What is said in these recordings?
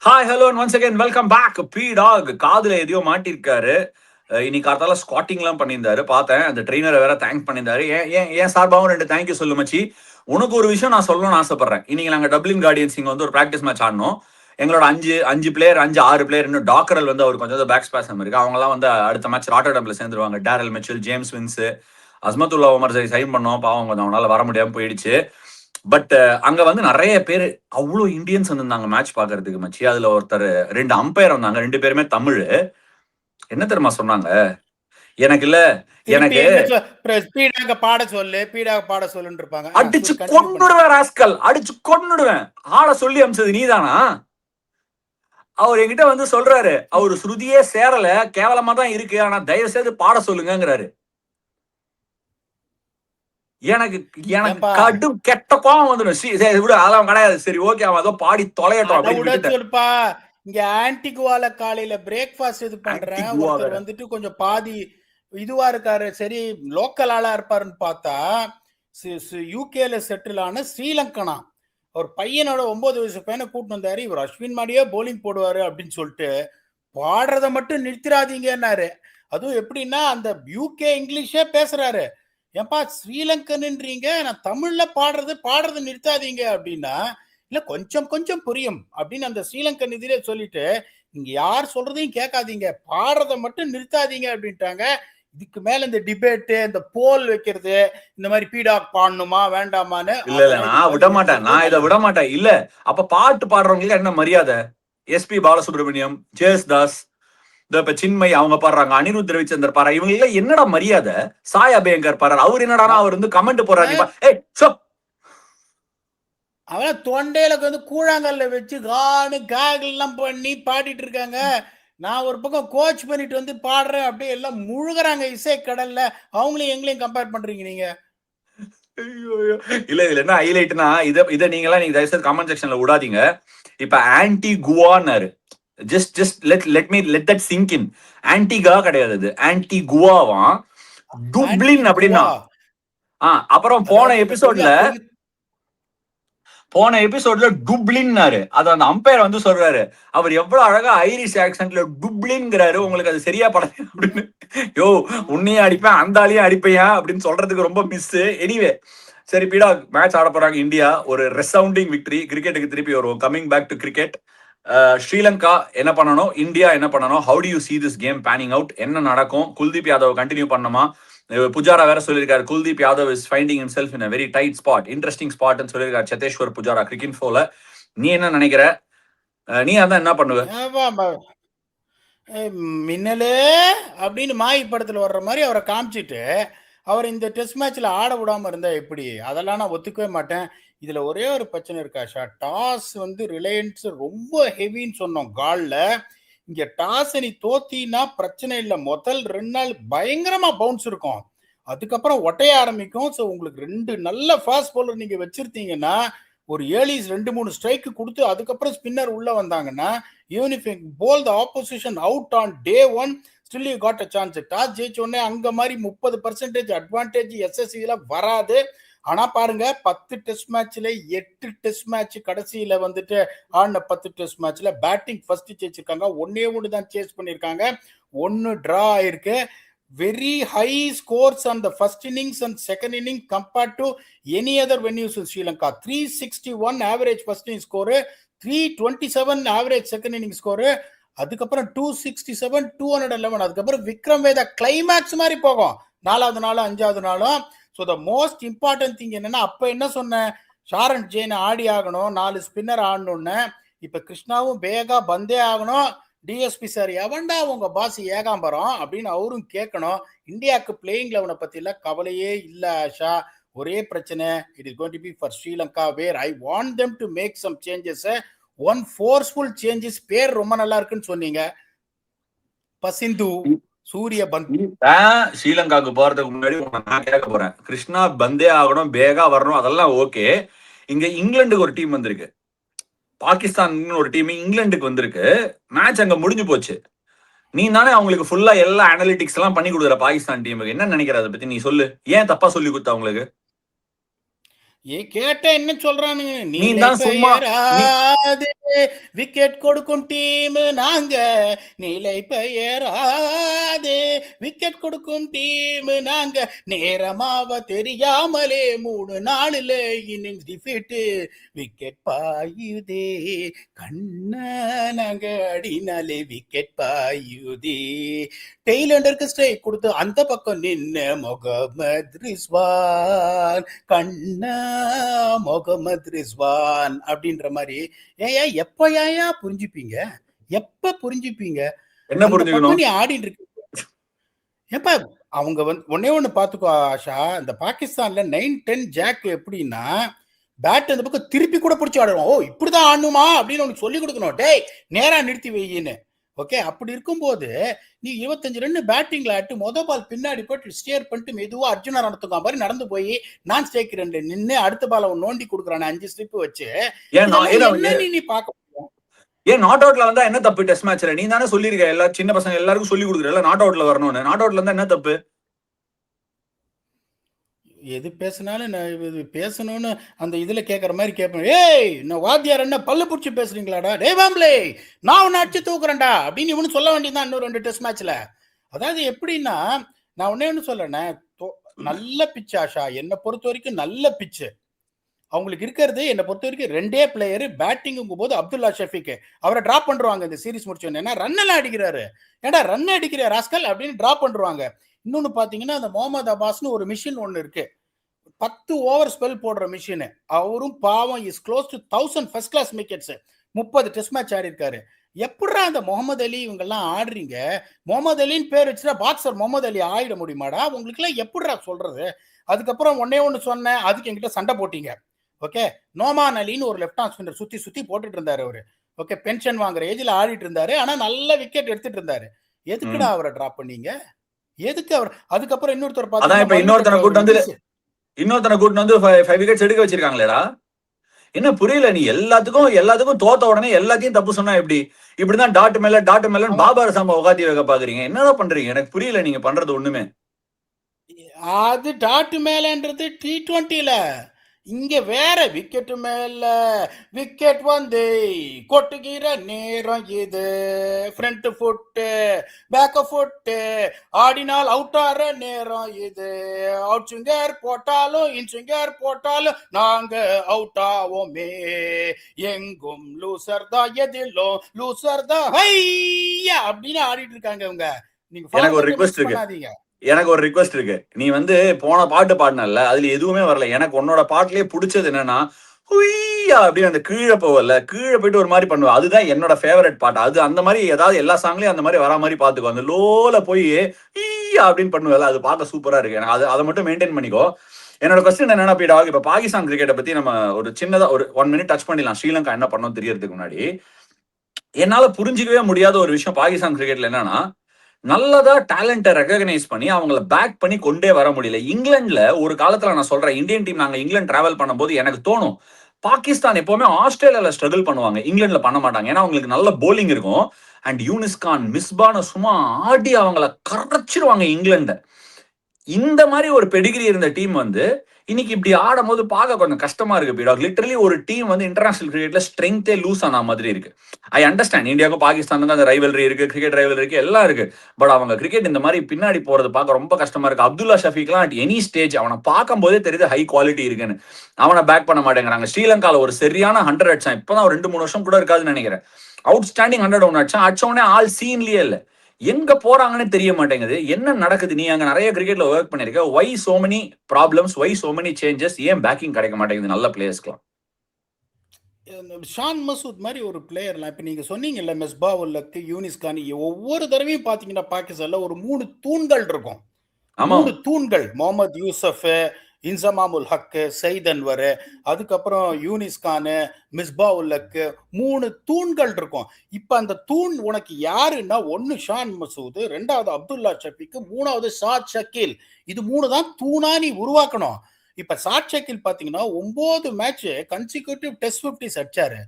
Hi hello once again welcome back. பி டாக் காதுல எதையோ மாட்டிருக்காரு. இன்னைக்கு காத்தால ஸ்குவாட்டிங்லாம் பண்ணியிருந்தாரு பார்த்தேன். அந்த ட்ரெயினரை வேற தேங்க் பண்ணியிருந்தாரு. ஏன் ஏன் ஏன் சார்பாகவும் ரெண்டு தேங்க்யூ சொல்லு மச்சி. உனக்கு ஒரு விஷயம் நான் சொல்லணும்னு ஆசைப்படுறேன். இன்னைக்கு நாங்கள் டப்ளின் கார்டியன்ஸ் இங்கே வந்து ஒரு ப்ராக்டிஸ் மேட்ச் ஆடணும். எங்களோட அஞ்சு அஞ்சு பிளேயர் அஞ்சு ஆறு பிளேயர் இன்னும் டாக்கரல் வந்து அவர் கொஞ்சம் பேக் ஸ்பாசம் இருக்கு. அவங்கலாம் வந்து அடுத்த மேட்ச் ராட்டர்டம்ல சேர்ந்துருவாங்க. Daryl Mitchell, James Vince, Azmatullah Omar sign பண்ணோம். பாவம் கொஞ்சம் அவனால வர முடியாம போயிடுச்சு. பட் அங்க வந்து நிறைய பேர் அவ்வளவு இந்தியன்ஸ் வந்திருந்தாங்க மேட்ச் பாக்குறதுக்கு மச்சி. அதுல ஒருத்தர் ரெண்டு அம்பையர் வந்தாங்க, ரெண்டு பேருமே தமிழ். என்ன தெரியுமா சொன்னாங்க? எனக்கு இல்ல திருப்பி எனக்கு என்ன ஸ்பீடாக பாட சொல்லு, ஸ்பீடாக பாட சொல்லுன்னு இருப்பாங்க. அடிச்சு கொன்னுடுவேன் ராஸ்கல், அடிச்சு கொன்னுடுவேன். ஆளை சொல்லி அமிச்சது நீதானா? அவர் என்கிட்ட வந்து சொல்றாரு, அவரு ஸ்ருதியே சேரல, கேவலமா தான் இருக்கு, ஆனா தயவு செய்து பாட சொல்லுங்கிறாரு. எனக்கு எனக்கு கடும் கெட்ட கோவம் வந்துடும். விட அதெல்லாம் கிடையாது, சரி ஓகே அவன் ஏதோ பாடி தொலையட்டும் அப்படின்னு சொல்லுப்பா. இங்க ஆன்டிகுவால காலையில பிரேக்ஃபாஸ்ட் இது பண்றேன். ஒருத்தர் வந்துட்டு கொஞ்சம் பாதி இதுவா இருக்காரு, சரி லோக்கல் ஆளா இருப்பாருன்னு பார்த்தா யூகேல செட்டில் ஆன ஸ்ரீலங்கனா ஒரு பையனோட 9 வயசு பையனை கூட்டு வந்தாரு. இவர் அஸ்வின் மாதிரியே போலிங் போடுவாரு அப்படின்னு சொல்லிட்டு பாடுறத மட்டும் நிறுத்திடாதீங்கன்னாரு. அதுவும் எப்படின்னா அந்த யூகே இங்கிலீஷே பேசுறாரு. ஏன்பா ஸ்ரீலங்கன்ன்றீங்க, நான் தமிழ்ல பாடுறது நிறுத்தாதீங்க அப்படின்னா, இல்ல கொஞ்சம் கொஞ்சம் புரியும் அப்படின்னு அந்த ஸ்ரீலங்கன் இதிலே சொல்லிட்டு, நீங்க யார் சொல்றதையும் கேட்காதீங்க, பாடுறதை மட்டும் நிறுத்தாதீங்க அப்படின்ட்டாங்க. இதுக்கு மேல இந்த டிபேட்டு, இந்த போல் வைக்கிறது, இந்த மாதிரி பீடாக் பாடணுமா வேண்டாமான்னு இல்ல நான் விட மாட்டேன், நான் இதை விட மாட்டேன். இல்ல அப்ப பாட்டு பாடுறவங்களுக்கு என்ன மரியாதை? எஸ்பி பாலசுப்ரமணியம், ஜெயஸ்தாஸ், இப்ப சின்மய் அவங்க பாடுறாங்க, அனிருத் ரவிச்சந்தர் பாரு, இவங்க எல்லாம் என்னடா மரியாதை? சாய் அபயங்கர் பாரு, அவர் என்னடா அவர் வந்து கமெண்ட் போறாரு. அவன் தொண்டையில வந்து கூழாங்கல்ல வச்சு கானு காகெல்லாம் பண்ணி பாடிட்டு இருக்காங்க. நான் ஒரு பக்கம் கோச் பண்ணிட்டு வந்து பாடுறேன், அப்படியே எல்லாம் முழுகுறாங்க இசை கடல்ல. அவங்களையும் எங்களையும் கம்பேர் பண்றீங்க நீங்க. இல்ல இதுல என்ன ஹைலைட்னா, இத நீங்க எல்லாம் நீங்க தயவுசெய்து கமெண்ட் செக்ஷன்ல விடாதீங்க. இப்ப ஆன்டி குவான்னாரு. Just let that sink in. ஆன்டிகா கிடையாது, அது ஆன்டி குவாவா டுப்ளின் அப்படின்னா. அப்புறம் போன எபிசோட்ல டுப்ளின்னாரு. அது அந்த அம்பையர் வந்து சொல்றாரு, அவர் எவ்வளவு அழகா ஐரிஷ் ஆக்சென்ட்ல டுப்ளின்ங்கிறாரு, உங்களுக்கு அது சரியா படம் அப்படின்னு. யோ உன்னையும் அடிப்பேன் அந்த ஆளையும் அடிப்பையா அப்படின்னு சொல்றதுக்கு ரொம்ப மிஸ். எனிவே சரி பீடா, மேட்ச் ஆட போறாங்க இந்தியா. ஒரு ரெசவுண்டிங் விக்டரி. கிரிக்கெட்டுக்கு திருப்பி வருவோம். Coming back to cricket. Sri Lanka என்ன பண்ணணும், இந்தியா என்ன பண்ணணும்? How do you see this game panning out? என்ன நடக்கும்? குல்தீப் யாதவ் கண்டினியூ பண்ணணுமா? புஜாரா வேற சொல்லியிருக்காரு, Kuldeep Yadav is finding himself in a very tight spot, interesting ஸ்பாட்னு சொல்லியிருக்காரு சத்தேஸ்வர் புஜாரா கிரிக்கெட் ஃபோல. நீ என்ன நினைக்கிற? நீ அதான் என்ன பண்ணுவ? மின்னலே அப்படின்னு மாய் படத்துல வர்ற மாதிரி அவரை காமிச்சிட்டு அவர் இந்த டெஸ்ட் மேட்ச்ல ஆட விடாம இருந்தா எப்படி? அதெல்லாம் நான் ஒத்துக்கவே மாட்டேன். இதுல ஒரே ஒரு பிரச்சனை இருக்காஷா, டாஸ் வந்து ரிலையன்ஸ் ரொம்ப ஹெவின்னு சொன்னோம் கால்ல. இங்க டாஸ் நீ தோத்தினா பிரச்சனை இல்லை, முதல் 2 நாள் பயங்கரமா பவுன்ஸ் இருக்கும், அதுக்கப்புறம் ஒட்டைய ஆரம்பிக்கும். ஸோ உங்களுக்கு 2 நல்ல ஃபாஸ்ட் பவுலர் நீங்க வச்சிருந்தீங்கன்னா, ஒரு ஏர்லிஸ் 2-3 ஸ்ட்ரைக்கு கொடுத்து அதுக்கப்புறம் ஸ்பின்னர் உள்ள வந்தாங்கன்னா, even if bowl the opposition out on day 1 still you got a chance. Toss ஜெயிச்ச உடனே அங்க மாதிரி 30% அட்வான்டேஜ் எஸ்எஸ்சில வராது. ஆனா பாருங்க, 10 டெஸ்ட் மேட்ச்ல 8 டெஸ்ட் மேட்ச் கடைசியில வந்துட்டு ஆடின 10 டெஸ்ட் மேட்ச்ல பேட்டிங் ஃபர்ஸ்ட் ஜெயிச்சிருக்காங்க. ஒன்னே ஒன்று தான் சேஸ் பண்ணியிருக்காங்க, ஒன்னு டிரா ஆயிருக்கு. very high scores on the first innings and second inning compared to any other venues in Sri Lanka. 361 average first inning score, 327 average second inning score, அதுக்கப்புறம் 267 211. அதுக்கப்புறம் விக்ரம் வேதா கிளைமேக்ஸ் மாதிரி போகும் 4வது நாளும் 5வது நாளும். So the most important thing என்னன்னா, அப்ப என்ன சொன்னேன், ஷாரன் ஜெயின் ஆடி ஆகணும், 4 ஸ்பின்னர் ஆடணும்னு. இப்ப கிருஷ்ணாவும் பேகா பந்தே ஆகணும். டிஎஸ்பி சார் எவன்டா உங்க பாஸ் ஏகாம்பரம் அப்படின்னு அவரும் கேட்கணும். இந்தியாவுக்கு பிளேயிங் 11 பத்தில கவலையே இல்ல ஆஷா. ஒரே பிரச்சனை, it is going to be for Sri Lanka, where I want them to make some changes. One forceful changes. பேர் ரொம்ப நல்லா இருக்குன்னு சொன்னீங்க, பசிந்து சூரிய பந்த். ஸ்ரீலங்காவுக்கு போறதுக்கு முன்னாடி நான் கேட்க போறேன், கிருஷ்ணா பந்தே ஆகணும், பேகா வரணும், அதெல்லாம் ஓகே. இங்க இங்கிலாந்துக்கு ஒரு டீம் வந்திருக்கு, பாகிஸ்தான் ஒரு டீம் இங்கிலாந்துக்கு வந்திருக்கு. மேட்ச் அங்க முடிஞ்சு போச்சு. நீ தானே அவங்களுக்கு ஃபுல்லா எல்லா அனாலிட்டிக்ஸ் எல்லாம் பண்ணி கொடுக்குற பாகிஸ்தான் டீமுக்கு. என்ன நினைக்கிற அதை பத்தி நீ சொல்லு. ஏன் தப்பா சொல்லி கொடுத்த அவங்களுக்கு? கேட்ட என்ன சொல்றானுங்க, நீ நீலை தான் சும்மா நீ பெயராது விக்கெட் கொடுக்கும் டீம் நாங்க, நீலை பெயராது விக்கெட் கொடுக்கும் டீம் நாங்க, நேரமாவ தெரியாமலே 3 நாளில் இன்னிங்ஸ் டிஃபீட், விக்கெட் பாயுதே கண்ண நாங்க அடினாலே விக்கெட் பாயுதே, டெய்லண்டருக்கு ஸ்ட்ரைக் கொடுத்து அந்த பக்கம் நின்ன முகமது ரிஸ்வான், கண்ணா முகமது ரிஸ்வான் அப்படின்ற மாதிரி. ஏயா எப்ப ஏயா புரிஞ்சுப்பீங்க, எப்ப புரிஞ்சுப்பீங்க? என்ன அந்த பக்கம் புரிஞ்சுக்கணும்? நீ ஆடிட்டு இருக்கு. எப்ப அவங்க வந்து ஒன்னே ஒண்ணு பாத்துக்கோ ஆஷா, இந்த பாகிஸ்தான்ல 9-10 ஜாக் எப்படின்னா, பேட் அந்த பக்கம் திருப்பி கூட பிடிச்சி ஆடுவோம். ஓ இப்படிதான் ஆடணுமா அப்படின்னு உனக்கு சொல்லி கொடுக்கணும். டேய் நேரா நிறுத்தி வையின்னு. ஓகே, அப்படி இருக்கும்போது நீ 25 ரன் பேட்டிங்ல ஆட்டு மொதல் பால் பின்னாடி போட்டு ஸ்டியர் பண்ணிட்டு மெதுவா அர்ஜுனா நடத்துக்கா மாதிரி நடந்து போய் நான் ஸ்டேக் ரன்ல நின்று அடுத்த பால் அவன் நோண்டி கொடுக்குறான் 5 ஸ்லிப் வச்சு. என்ன நீ பார்க்க ஏன் நாட் அவுட்ல வந்தா என்ன தப்பு? டெஸ்ட் மேட்ச்ல நீ தானே சொல்லிருக்க, எல்லா சின்ன பசங்க எல்லாருக்கும் சொல்லி கொடுக்குறல நாட் அவுட்ல வரணும்னு. நாட் அவுட்ல இருந்தா என்ன தப்பு? எது பேசினாலும் நான் இது பேசணும்னு அந்த இதுல கேட்குற மாதிரி கேட்பேன். ஏய் நான் வாத்தியார் என்ன பல்லு பிடிச்சி பேசுறீங்களாடா, டே வாம்லே நான் உன்னை அடிச்சு தூக்குறேன்டா அப்படின்னு இவனு சொல்ல வேண்டியதுதான் இன்னும் 2 டெஸ்ட் மேட்ச்ல. அதாவது எப்படின்னா, நான் ஒன்னே ஒன்று சொல்றேனே, நல்ல பிச்சு ஆஷா, என்னை பொறுத்த வரைக்கும் நல்ல பிச்சு அவங்களுக்கு இருக்கிறது. என்னை பொறுத்த வரைக்கும் 2 பிளேயர் பேட்டிங்கும் போது அப்துல்லா ஷஃபிக் அவரை டிராப் பண்ணுவாங்க இந்த சீரிஸ் முடிச்சோன்னு. ஏன்னா ரன் எல்லாம் அடிக்கிறாரு, ஏடா ரன் அடிக்கிற ராஸ்கல் அப்படின்னு டிராப் பண்ணுவாங்க. இன்னொன்னு பாத்தீங்கன்னா அந்த முகமது அப்பாஸ்னு ஒரு மிஷின் ஒன்று இருக்கு, 10 ஓவர் ஸ்பெல் போடுற மிஷின். அவரும் பாவம் is close to 1000 first class wickets, 30 test match ஆடி இருக்காரு. எப்படா அந்த முகமது அலி இவங்கெல்லாம் ஆடுறீங்க? முகமது அலின்னு பேர் வச்சுட்டா பாக்ஸர் முகமது அலி ஆயிட முடியுமாடா? உங்களுக்கு எல்லாம் எப்படிடா சொல்றது? அதுக்கப்புறம் ஒன்னே ஒன்று சொன்னேன், அதுக்கு என்கிட்ட சண்டை போட்டீங்க. ஓகே, நோமான் அலின்னு ஒரு லெஃப்ட் ஹேண்ட் ஸ்பின்னர் சுத்தி சுத்தி போட்டுட்டு இருந்தாரு அவரு. ஓகே, பென்ஷன் வாங்குற ஏஜ்ல ஆடிட்டு இருந்தாரு, ஆனா நல்ல விக்கெட் எடுத்துட்டு இருந்தாரு. எதுக்குடா அவரை டிராப் பண்ணீங்க? எதுக்கு அவர்? அதுக்கப்புறம் இன்னொருத்தர் பாத்தீங்கன்னா இன்னொருத்தனை கூட்டு வந்து 5 விக்கெட்ஸ் எடுக்க வச்சிருக்காங்களேடா. என்ன புரியல? நீ எல்லாத்துக்கும் தோத்த உடனே எல்லாத்தையும் தப்பு சொன்னா எப்படி? இப்படிதான் டாட் மேல பாபர் சாம்ப உகாத்தி வைக்க பாக்குறீங்க. என்னதான் பண்றீங்க? எனக்கு புரியல நீங்க பண்றது ஒண்ணுமே. அது டாட் மேலன்றது T20ல, இங்க வேற. விக்கெட் மேல விக்கெட் வந்து கொட்டுகிற நேரம் இது, ஃப்ரண்ட் ஃபுட் பேக் ஃபுட் ஆடினால் அவுட் ஆற நேரம் இது, அவுட் ஸ்விங்கர் போட்டாலும் இன் ஸ்விங்கர் போட்டாலும் நாங்க அவுட் ஆவோமே, எங்கும் லூசர் தான் எதிலும் லூசர் தான் ஹையா அப்படின்னு ஆடிட்டு இருக்காங்க இவங்க. நீங்க எனக்கு ஒரு ரிக்வெஸ்ட் இருக்கு. நீ வந்து போன பாட்டு பாடினல, அதுல எதுவுமே வரல. எனக்கு உன்னோட பாட்டுலயே பிடிச்சது என்னன்னா, ஹுய்யா அப்படின்னு அந்த கீழே போவல, கீழே போயிட்டு ஒரு மாதிரி பண்ணுவ. அதுதான் என்னோட ஃபேவரட் பாட்டு. அது அந்த மாதிரி ஏதாவது எல்லா சாங்லயும் அந்த மாதிரி வரா மாதிரி பாத்துக்கோ. அந்த லோல போய் ஈயா அப்படின்னு பண்ணுவல, அது பார்க்க சூப்பரா இருக்கு. எனக்கு அதை மட்டும் மெயின்டைன் பண்ணிக்கோ. என்னோட கொஸ்டின் என்னன்னா, இப்ப பாகிஸ்தான் கிரிக்கெட்டை பத்தி நம்ம ஒரு சின்னதா ஒரு 1 மினிட் டச் பண்ணிடலாம். ஸ்ரீலங்கா என்ன பண்ணோம் தெரியறதுக்கு முன்னாடி, என்னால புரிஞ்சிக்கவே முடியாத ஒரு விஷயம் பாகிஸ்தான் கிரிக்கெட்ல என்னன்னா, நல்லதா டேலண்ட்டை ரெகக்னைஸ் பண்ணி அவங்கள பேக் பண்ணி கொண்டே வர முடியல. இங்கிலாந்துல ஒரு காலத்துல நான் சொல்றேன், இந்தியன் டீம் நாங்க இங்கிலாந்து டிராவல் பண்ணும்போது எனக்கு தோணும், பாகிஸ்தான் எப்பவுமே ஆஸ்திரேலியால ஸ்ட்ரகிள் பண்ணுவாங்க, இங்கிலாந்துல பண்ண மாட்டாங்க. ஏன்னா அவங்களுக்கு நல்ல போலிங் இருக்கும். அண்ட் யூனிஸ் கான், மிஸ்பான சும்மா ஆடி அவங்கள கரைச்சிருவாங்க இங்கிலாந்து. இந்த மாதிரி ஒரு பெடிகிரி இருந்த டீம் வந்து இன்னைக்கு இப்படி ஆடும் போது பார்க்க கொஞ்சம் கஷ்டமா இருக்கு. பீடாக் லிட்டரலி ஒரு டீம் வந்து இன்டர்நேஷனல் கிரிக்கெட்ல ஸ்ட்ரென்த்தே லூஸ் ஆன மாதிரி இருக்கு. ஐ அண்டர்ஸ்டாண்ட், இந்தியாவுக்கும் பாகிஸ்தானுக்கும் அந்த ரைவல்ரி இருக்கு, கிரிக்கெட் ரைவல் இருக்கு, எல்லாம் இருக்கு. பட் அவங்க கிரிக்கெட் இந்த மாதிரி பின்னாடி போறது பார்க்க ரொம்ப கஷ்டமா இருக்கு. அப்துல்லா ஷஃபிக்லாம் அட் எனி ஸ்டேஜ் அவனை பார்க்கும் போதே தெரியுது ஹை குவாலிட்டி இருக்குன்னு. அவனை பேக் பண்ண மாட்டேங்கிறாங்க. ஸ்ரீலங்கால ஒரு சரியான 100 அடிச்சான், இப்பதான் ஒரு 2-3 வருஷம் கூட இருக்காதுன்னு நினைக்கிறேன். அவுட்ஸ்டாண்டிங் 100 ஒன்று அடிச்சான். அடிச்சவனே ஆல் சீன்லயே இல்லை. எங்க போறாங்கன்னு தெரிய மாட்டேங்குது. என்ன நடக்குது? நீ அங்க நிறைய கிரிக்கெட்ல ஒர்க் பண்ணிருக்க. Why so many problems, why so many changes? ஏன் பேக்கிங் கிடைக்க மாட்டேங்குது நல்ல பிளேயர்ஸ்க்குலாம்? ஷான் மசூத் மாதிரி ஒரு பிளேயர்லாம் இப்போ நீங்கள் சொன்னீங்கல்ல, மெஸ்பா உல்லக்கு, யூனிஸ் கான், ஒவ்வொரு தடவையும் பார்த்தீங்கன்னா பாகிஸ்தான்ல ஒரு 3 தூண்கள் இருக்கும். 3 தூண்கள், முகமது யூசப், இன்சமாமுல் ஹக், சயித் அன்வர், அதுக்கப்புறம் யூனிஸ் கான், மிஸ்பா உல்லக்கு, 3 தூண்கள் இருக்கும். இப்போ அந்த தூண் உனக்கு யாருன்னா, ஒன்னு ஷான் மசூத், 2வது அப்துல்லா ஷஃபிக், 3வது சாத் ஷக்கீல். இது 3 தான் தூணா நீ உருவாக்கணும். இப்ப சாட் ஷக்கீல் பாத்தீங்கன்னா 9 மேட்ச் கன்சிக்யூட்டிவ் டெஸ்ட் 50s அடிச்சாரு,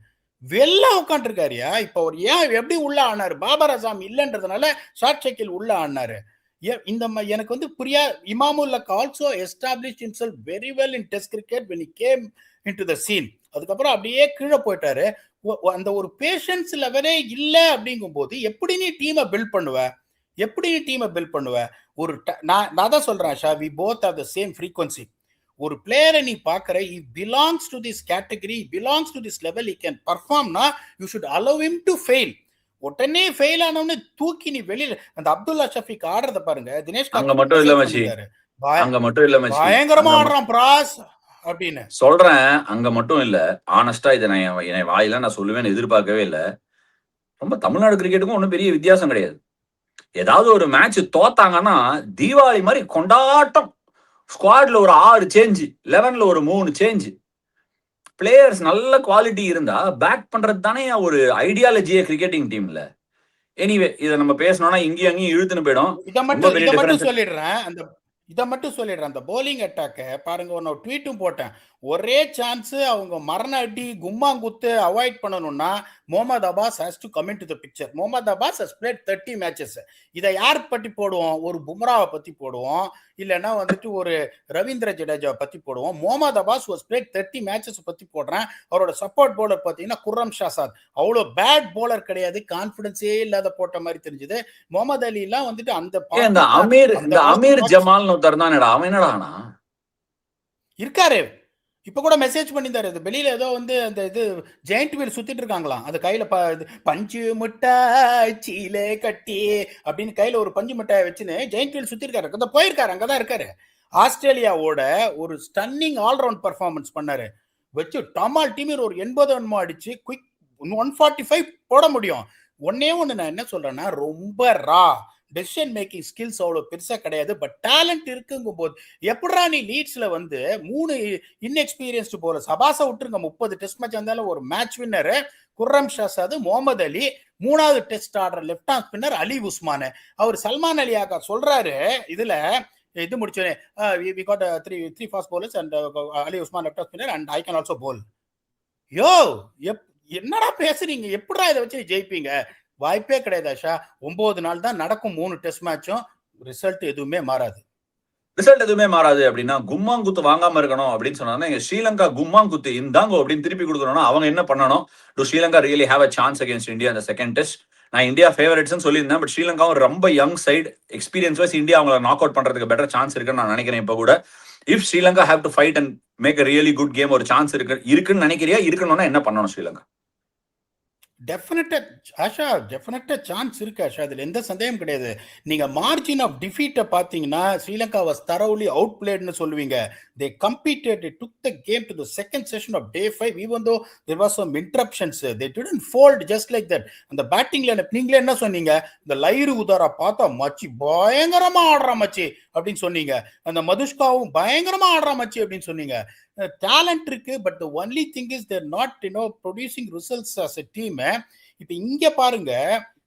வெளில உட்காந்துருக்காருயா. இப்ப அவர் ஏன் எப்படி உள்ள ஆனாரு? பாபர் அசாம் இல்லைன்றதுனால சாட் ஷக்கீல் உள்ள ஆனாரு. எனக்கு வந்து Imamul Haq also established himself very well in test cricket when he came into the scene. அதுக்கப்புறம் அப்படியே கீழே போயிட்டாரு. அந்த ஒரு பேஷன்ஸ் லெவலே இல்ல அப்படிங்கும் போது எப்படி நீ டீமை பில்ட் பண்ணுவ? ஒரு நான் தான் சொல்றேன் Shah, we both are the same frequency. ஒரு பிளேயரை நீ பாக்குற, he belongs to this category, he belongs to this level, he can perform na, you should allow him to fail. உடனே ஃபெயில் ஆனவனே தூக்கி நீ வெளியில. அந்த அப்துல்லா ஷஃபிக் ஆடுறத பாருங்க, தினேஷ் அங்க மட்டும் இல்ல மச்சி, பயங்கரமா ஆடுறான் பிராஸ் அப்படின்னு சொல்றேன். அங்க மட்டும் இல்ல, ஆனஸ்டா இதை நான் என் வாயில நான் சொல்லுவேன்னு எதிர்பார்க்கவே இல்ல. ரொம்ப தமிழ்நாடு கிரிக்கெட்டுக்கும் ஒன்றும் பெரிய வித்தியாசம் கிடையாது. ஏதாவது ஒரு மேட்ச் தோத்தாங்கன்னா தீபாவளி மாதிரி கொண்டாட்டம். ஸ்குவாட்ல ஒரு 6 சேஞ்ச், 11ல ஒரு 3 சேஞ்ச். பிளேயர்ஸ் நல்ல குவாலிட்டி இருந்தா பேக் பண்றது தானே ஒரு ஐடியாலஜியே கிரிக்கெட்டிங் டீம்ல. எனிவே இதை நம்ம பேசணும்னா இங்கேயும் அங்கேயும் இழுத்துன்னு போயிடும். இதை மட்டும் சொல்லிடுறேன். அந்த போலிங் அட்டாக்க பாருங்க, ஒன்னு ட்வீட்டும் போட்டேன். ஒரே சான்ஸ் அவங்க மரண அடி கும்மாங்குத்து அவாய்ட் பண்ணணும்னா Mohammad Abbas has to come into the picture. Mohammad Abbas has played 30 matches. இதை யார் பத்தி போடுவோம்? ஒரு பும்ராவை பத்தி போடுவோம், இல்லைன்னா வந்துட்டு ஒரு ரவீந்திர ஜடேஜாவை பத்தி போடுவோம். Mohammad Abbas was played 30 matches பத்தி போடுறேன். அவரோட சப்போர்ட் பவுலர் பார்த்தீங்கன்னா குர்ரம் ஷாசாத். அவ்வளோ பேட் பவுலர் கிடையாது, கான்பிடன்ஸே இல்லாத போட்ட மாதிரி தெரிஞ்சது. முகமது அலி எல்லாம் வந்துட்டு அந்த அமீர் ஜமால் அவன் என்னடா இருக்காரு. இப்ப கூட மெசேஜ் பண்ணியிருந்தாரு, அது வெளியில ஏதோ வந்து அந்த இது ஜெயிண்ட் வீல் சுத்திட்டு இருக்காங்களாம். அது கையில பஞ்சு மிட்டாய் சீலை கட்டி அப்படின்னு கையில ஒரு பஞ்சு மிட்டாய் வச்சுன்னு ஜெயிண்ட் வீல் சுத்தி இருக்காரு. அங்க போயிருக்காரு, அங்கதான் இருக்காரு. ஆஸ்திரேலியாவோட ஒரு ஸ்டன்னிங் ஆல்ரவுண்ட் பர்ஃபார்மன்ஸ் பண்ணாரு. வச்சு டமால் டீமர் ஒரு 80 ரன் அடிச்சு குயிக் 145 போட முடியும். ஒன்னே ஒண்ணு நான் என்ன சொல்றேன்னா, ரொம்ப ரா டெசிஷன் மேக்கிங் ஸ்கில்ஸ் அவ்வளோ பெருசா கிடையாது. பட் டேலண்ட் இருக்குங்கும் போது எப்படா நீ லீட்ஸ்ல வந்து 3 இன்எக்ஸ்பீரியன்ஸ்டு போலர்ஸ், சபாசா விட்டுருங்க, 30 டெஸ்ட் மேட்ச் வந்தாலும் ஒரு மேட்ச் வின்னர் குர்ரம் ஷாசாத், முகமது அலி, 3வது டெஸ்ட் ஆடுற லெப்ட் ஹேண்ட் ஸ்பின்னர் அலி உஸ்மான். அவர் சல்மான் அலி ஆகா சொல்றாரு இதுல இது முடிச்சோன்னே, we got 3 fast bowlers and Ali Usman left spinner and I can also bowl. யோ என்னடா பேசுறீங்க? எப்படா இதை வச்சு ஜெயிப்பீங்க? வாய்ப்பே கிடையாது ஆஷா. 9 நாள் தான் நடக்கும் 3 டெஸ்ட் மேட்சும். ரிசல்ட் எதுவுமே மாறாது. அப்படின்னா கும்மாங்குத்து வாங்காம இருக்கணும் அப்படின்னு சொன்னா, ஸ்ரீலங்கா கும்மாங்குத்து இந்தாங்க அப்படின்னு திருப்பி கொடுக்கணும்னா அவங்க என்ன பண்ணணும்? Do Sri Lanka really have a chance against India இந்த செகண்ட் டெஸ்ட்? நான் இந்தியா ஃபேவரட்ஸ்னு சொல்லியிருந்தேன், பட் ஸ்ரீலங்காவும் ரொம்ப young side, experience wise India அவங்களை நாக் அவுட் பண்றதுக்கு பெட்டர் சான்ஸ் இருக்குன்னு நான் நினைக்கிறேன். இப்போ கூட if Sri Lanka have to fight and make a really good game, ஒரு சான்ஸ் இருக்குன்னு நினைக்கிறியா? இருக்கணும்னா என்ன பண்ணணும் ஸ்ரீலங்கா? டெஃபினட்டா சான்ஸ் இருக்கு ஆஷா, அதுல எந்த சந்தேகம் கிடையாது. நீங்க மார்ஜின் ஆஃப் டிஃபீட்டை பாத்தீங்கன்னா ஸ்ரீலங்கா வாஸ் தரோலி அவுட் பிளேட்னு சொல்லுவீங்க. they competed, they took the game to the second session of day 5 even though there was some interruptions, they didn't fold just like that. அந்த பேட்டிங்ல நீங்களே என்ன சொன்னீங்க? இந்த லைரு உதாரா பார்த்தா மச்சி பயங்கரமா ஆடுறா மச்சி அப்படின்னு சொன்னீங்க. அந்த மதுஷ்காவும் பயங்கரமா ஆடுறா மச்சி அப்படின்னு சொன்னீங்க. டேலண்ட் இருக்கு, but the only thing is they're not producing results as a team. இப்ப இங்க பாருங்க,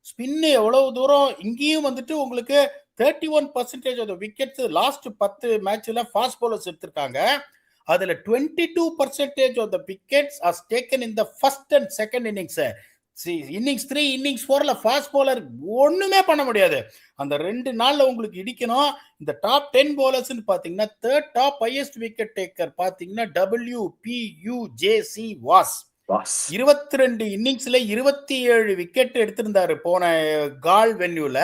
ஸ்பின் எவ்வளவு தூரம் இங்கேயும் வந்துட்டு உங்களுக்கு 31% ஆஃப் தி விக்கெட்ஸ் லாஸ்ட் 10 மேட்ச்ல ஃபாஸ்ட் பவுலர்ஸ் எடுத்திருக்காங்க. அதுல 22% of the wickets are taken in the first and second innings. Innings 3 innings 4ல ஃபாஸ்ட் பவுலர் ஒண்ணுமே பண்ண முடியாது. அந்த 2 நாள்ல உங்களுக்கு இடிக்கணும். இந்த டாப் 10 பவுலர்ஸ்னு பாத்தீங்கன்னா third top highest wicket taker பாத்தீங்கன்னா WPUJC வாஸ் 22 இன்னிங்ஸ்ல 27 விக்கெட் எடுத்திருந்தாரு போன கால் வென்யூல.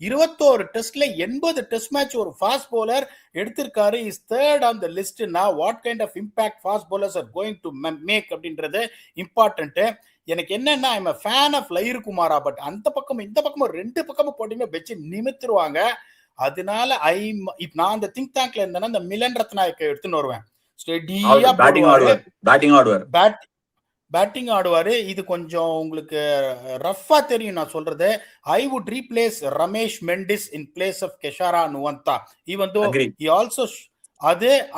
21 டெஸ்ட்ல 80 டெஸ்ட் மேட்ச் ஒரு ஃபாஸ்ட் பவுலர் எடுத்திருக்காரு. Is third on the list. நான் what kind of impact fast bowlers are going to make அப்படின்றது இம்பார்ட்டன்ட். எனக்கு என்னன்னா, I'm a fan of Lahiru Kumara, but அந்த பக்கம் இந்த பக்கமும் 2 பக்கமும் போட்டீங்கன்னா வச்சு நிமித்துருவாங்க. அதனால நான் அந்த திங்க் டேங்க்ல இருந்தேன்னா இந்த மிலன் ரத்நாயக்க எடுத்துன்னு வருவேன். ஸ்டெடியா பேட்டிங் ஆடுவாரு. இது கொஞ்சம் உங்களுக்கு ரஃபா தெரியும் நான் சொல்றது. I would replace Ramesh Mendis in place of Keshara Nuwantha. Even though he also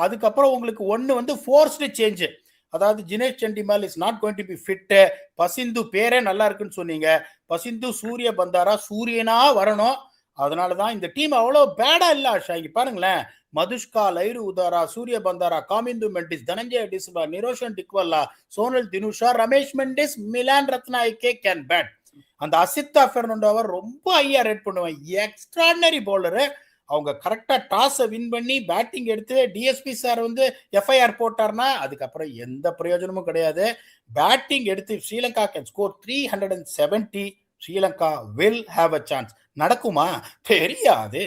அதுக்கப்புறம் உங்களுக்கு ஒன்னு வந்து ஃபோர்ஸ்டு சேஞ்ச். அதாவது Dinesh Chandimal is not going to be fit. Pasindu பேரே நல்லா இருக்குன்னு சொன்னீங்க. பசிந்து சூரிய பந்தாரா சூரியனா வரணும். அதனாலதான் இந்த டீம் அவ்வளவு பேடா இல்ல ஆஷா. இங்க பாருங்களேன், மதுஷ்கா, லைரு உதாரா, சூரிய பந்தாரா, காமிந்து மெண்டிஸ், தனஞ்சய டிசில்வா, நிரோஷன் டிக்வல்லா, சோனல் தினுஷா, ரமேஷ் மெண்டிஸ், மிலான் ரத்நாயக்கே கேன் பேட். அந்த அசித்தா பெர்னாண்டோவை ரொம்ப ஹையா ரேட் பண்ணுவேன். Extraordinary bowler. அவங்க கரெக்டா டாஸை வின் பண்ணி பேட்டிங் எடுத்து டிஎஸ்பி சார் வந்து எஃப்ஐஆர் போட்டார்னா அதுக்கப்புறம் எந்த பிரயோஜனமும் கிடையாது. பேட்டிங் எடுத்து Sri Lanka can score 370. Sri Lanka will have a chance. நடக்குமா? தெரியாது.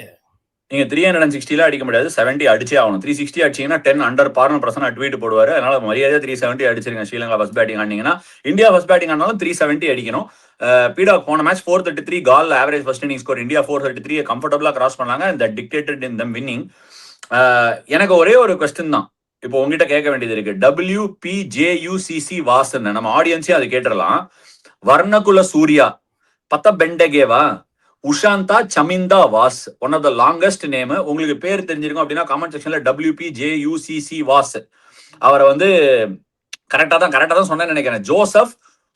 நீங்க 360 அடிக்க முடியாது, 70 அடிச்சே ஆகணும். 360 அடிச்சீங்கன்னா 10 அண்டர் பார்னு பிரசனா ட்வீட் போடுவாரு. அதனால மரியாதையா 370 அடிச்சிருங்க. ஸ்ரீலங்கா ஃபர்ஸ்ட் பேட்டிங் ஆனீங்கன்னா. இந்தியா ஃபர்ஸ்ட் பேட்டிங் ஆனாலும் 370 அடிக்கணும். பீடாக் போன மேட்ச் 433 கால் average first inning score. India 433 கம்ஃபர்டபுளா கிராஸ் பண்ணாங்க. இந்த டிக்டேட்டட் இன் தம் வின்னிங். எனக்கு ஒரே ஒரு கொஸ்டின் தான் இப்போ உங்ககிட்ட கேட்க வேண்டியது இருக்கு. WPJUCC வாசன் நம்ம ஆடியன்ஸே அது கேட்டுடலாம். Warnakulasuriya Patabendige Ushantha Chaminda Vaas one of the longest name. உங்களுக்கு பேர் தெரிஞ்சிருக்கும் அப்படின்னா கமெண்ட் செக்ஷன்ல WPJUCC வாஸ் அவரை வந்து கரெக்டா தான் சொன்னேன்னு நினைக்கிறேன். ஜோசப்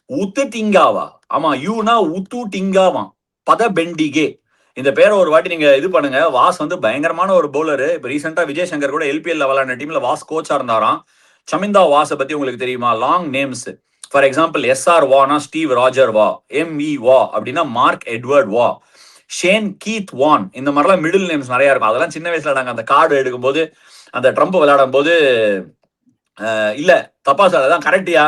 உத்துட்டிங்காவா, ஆமா யூனா உத்துட்டிங்காவா பத பெண்டிகே. இந்த பேரை ஒரு வாட்டி நீங்க இது பண்ணுங்க. வாஸ் வந்து பயங்கரமான ஒரு பவுலரு. இப்ப ரீசெண்டா விஜய் சங்கர் கூட LPL விளையாடின டீம்ல வாஸ் கோச்சா இருந்தாராம். சமிந்தா வாஸை பத்தி உங்களுக்கு தெரியுமா? Long names. For example SR வானா ஸ்டீவ் ராஜர் வா, ME வா அப்படின்னா மார்க் எட்வர்ட் வா, ஷேன் கீத் வான், இந்த மாதிரிலாம் மிடில் நேம்ஸ் நிறைய இருக்கும். அதெல்லாம் சின்ன வயசுல நாங்க அந்த கார்டு எடுக்கும்போது அந்த ட்ரம்ப் விளையாடும் போது இல்ல தப்பா சார் அதான் கரெக்டியா,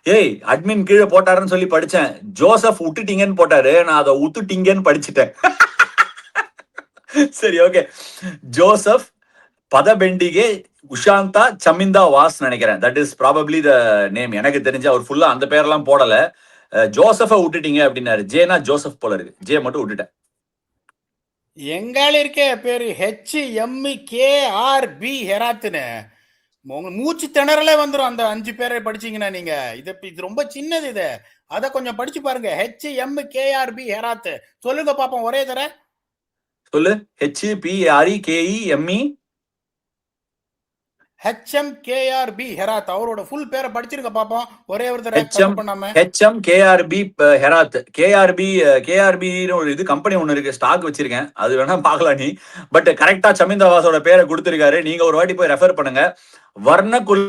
ஏய் அட்மின் கீழே போட்டாருன்னு சொல்லி படிச்சேன். ஜோசப் விட்டுட்டீங்கன்னு போட்டாரு, நான் அதை உத்துட்டீங்கன்னு படிச்சுட்டேன். சரி ஓகே. ஜோசப் பதபெண்டிகே உஷாந்தா சமிந்தா வாஸ் நினைக்கிறேன். That is probably the name. எனக்கு தெரிஞ்ச அவர் ஃபுல்லா அந்த பேரெல்லாம் போடல. ஜோசஃபை விட்டுட்டீங்க அப்படின்னாரு. ஜேனா ஜோசப் போல இருக்கு. ஜே மட்டும் விட்டுட்டேன். எங்கால இருக்கே பேரு HMKRB ஹெராத்துன்னு மூச்சு திணறலே வந்துடும் அந்த 5 பேரை படிச்சீங்கன்னா நீங்க. இது ரொம்ப சின்னது. இது அதை கொஞ்சம் படிச்சு பாருங்க. HMKRB ஹெராத் சொல்லுங்க பாப்போம் ஒரே தர சொல்லு. HPREKEME HMKRB Herat. அவரோட ஃபுல் பேரை படிச்சிருக்க பாப்போம் ஒரே ஒரு தடவை பண்ணாம. HMKRB Herat. KRB ஒரு இது கம்பெனி ஒன்னு இருக்கு, ஸ்டாக் வச்சிருக்கேன், அது வேணா பாக்கலாம் நீ. பட் கரெக்டா சமிந்தா வாஸோட பேரை கொடுத்திருக்காரு. நீங்க ஒரு வாட்டி போய் ரெஃபர் பண்ணுங்க. வர்ணகுல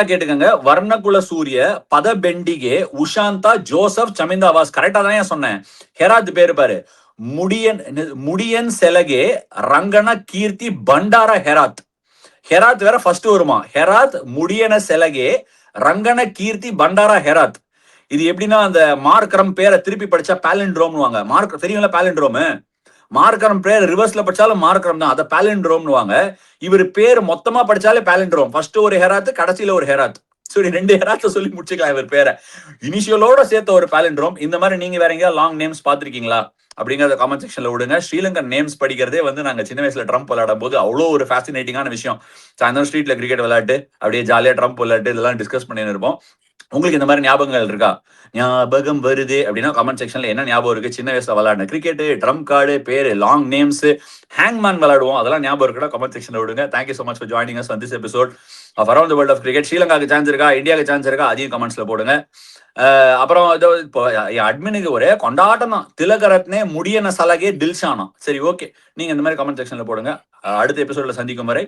கேட்டுக்கங்க. வர்ணகுல சூரிய பதபெண்டிகே உஷாந்தா ஜோசப் சமிந்தா வாஸ். கரெக்டா தான் சொன்னேன். ஹெராத் பேரு பாரு. முடியன் செலகே ரங்கன கீர்த்தி பண்டாரா ஹெராத். ஹெராத் வேற ஃபர்ஸ்ட் வருமா? ஹெராத் முடியன செலகே ரங்கன கீர்த்தி பண்டாரா ஹெராத். இது எப்படின்னா அந்த மார்க்கரம் பேரை திருப்பி படிச்சா பாலிண்ட்ரோம்னு வாங்க. மார்க் தெரியுங்களா பாலிண்ட்ரோம்? மார்க்கரம் பேர் ரிவர்ஸ்ல படிச்சாலும் மார்க்கரம் தான், அதை பாலிண்ட்ரோம்னு வாங்க. இவர் பேர் மொத்தமா படிச்சாலே பாலிண்ட்ரோம். ஃபர்ஸ்ட் ஒரு ஹெராத், கடைசியில ஒரு ஹெராத். சரி 2 ஹெராத்த சொல்லி முடிச்சுக்கலாம் இவர் பேரை. இனிஷியலோட சேர்த்த ஒரு பாலிண்ட்ரோம். இந்த மாதிரி நீங்க வேற எங்கேயா லாங் நேம்ஸ் பாத்திருக்கீங்களா அப்படிங்கறத காமெண்ட் செக்ஷன்ல விடுங்க. ஸ்ரீலங்கன் நேம்ஸ் படிக்கிறதே வந்து நாங்க சின்ன வயசுல ட்ரம்ப் விளையாடும் போது அவ்வளோ ஒரு ஃபேசினேட்டிங்கான விஷயம். சாயந்தரம் ஸ்ட்ரீட்ல கிரிக்கெட் விளையாட்டு அப்படியே ஜாலியா ட்ரம்ப் விளையாட்டு இதெல்லாம் டிஸ்கஸ் பண்ணிட்டு இருப்போம். உங்களுக்கு இந்த மாதிரி ஞாபகங்கள் இருக்கா? ஞாபகம் வருது அப்படின்னா கமெண்ட் செக்ஷன்ல என்ன ஞாபகம் இருக்கு? சின்ன வயசுல விளையாடின கிரிக்கெட், ட்ரம் கார்டு, பேரு, லாங் நேம்ஸ், ஹேங்மேன் விளையாடுவோம், அதெல்லாம் ஞாபகம் இருக்குன்னா கமெண்ட் செக்ஷன்ல விடுங்க. Thank you so much for joining us on this episode of Around the World of Cricket. ஸ்ரீலங்காக்கு சான்ஸ் இருக்கா, இந்தியாவுக்கு சான்ஸ் இருக்கா, அதையும் கமெண்ட்ஸ்ல போடுங்க. அப்புறம் இப்போ அட்மினுக்கு ஒரே கொண்டாட்டம் தான். திலகரத்னே முடியன சலகே தில்ஷானா. சரி ஓகே, நீங்க இந்த மாதிரி கமெண்ட் செக்ஷன்ல போடுங்க. அடுத்த எபிசோட்ல சந்திக்கும் வரை